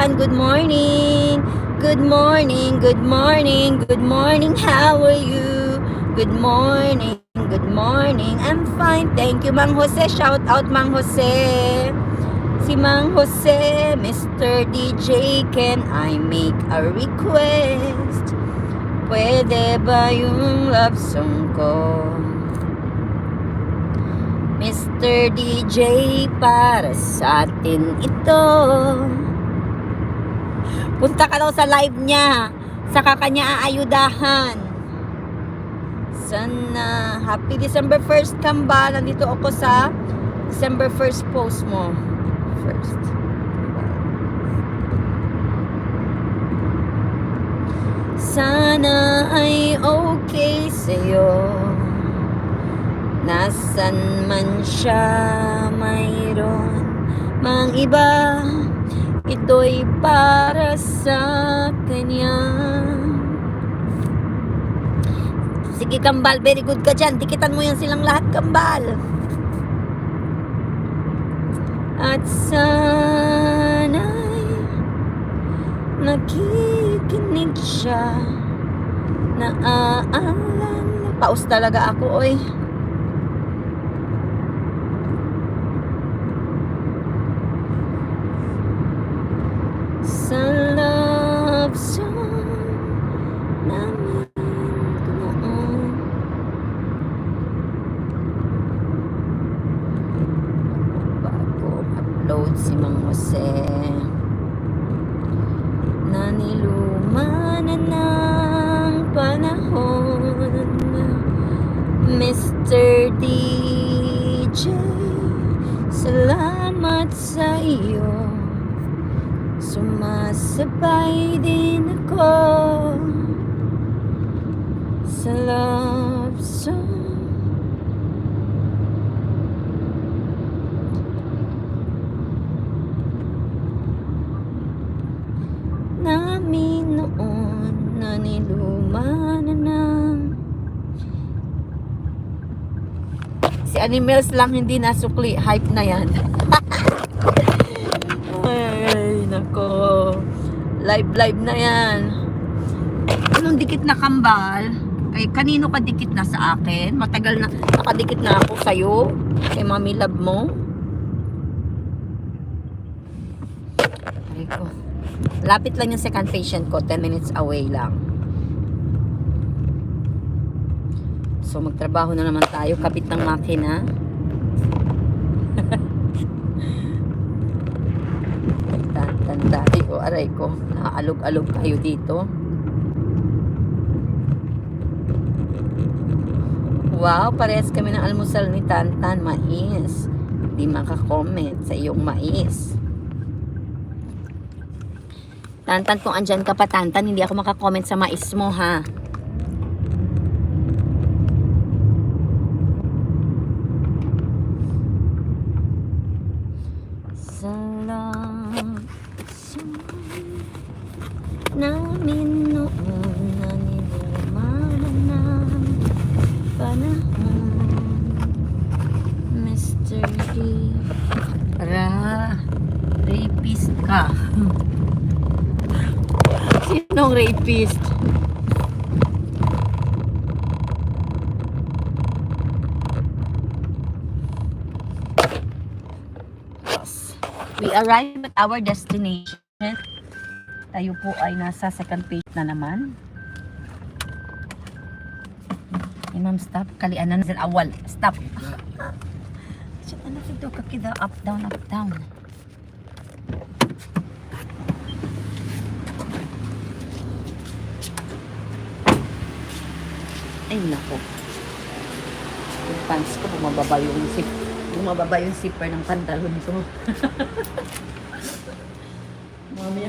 kabataan, good morning. Good morning, good morning, good morning. How are you? Good morning, good morning. I'm fine, thank you, Mang Jose. Shout out, Mang Jose. Si Mang Jose, Mr. DJ, can I make a request? Pwede ba yung love song ko? Mr. DJ, para sa atin ito. Punta ka daw sa live niya. Saka kanya aayudahan. Sana. Happy December 1st, Kamba. Nandito ako sa December 1st post mo. First. Sana ay okay sa'yo. Nasan man siya, mayroon mang iba. Ito'y para sa kanya. Sige, Kambal, very good ka dyan. Dikitan mo yan silang lahat, Kambal. At sana'y nakikinig siya. Naaalala. Paus talaga ako, oy. Sa love song namin noon. Bago upload si Mang Jose, naniluma na ng panahon. Mr. DJ, salamat sa iyo. Sumasabay din ako sa love song namin noon. Naniluma na ng si Animals lang hindi nasukli. Hype na yan. Ay, nako. Live na yan. Anong dikit na, Kambal? Kay kanino ka dikit na sa akin? Matagal na nakadikit na ako sa'yo. Kay Mami Love mo. Ay ko. Lapit lang yung second patient ko. 10 minutes away lang. So magtrabaho na naman tayo. Kapit ng makina. Tanda. Ay, o aray ko. Nakaalog-alog kayo dito. Wow, parehas kami ng almusal ni Tantan. Mais. Di makakomment sa iyong mais. Tantan, kung andyan ka pa, Tantan, hindi ako makakomment sa mais mo, ha? Namin noon, nanilumana ng panahon. Mr. D, rapist ka. Sinong rapist? We arrived at our destination. Tayo po ay nasa second page na naman. Ma'am, stop. Kalian na natin awal. Stop. So, ano ito? Kakida, up, down, up, down. Ay, nako. Yung pants ko, bumababa yung zipper ng pantalon ko. Mami,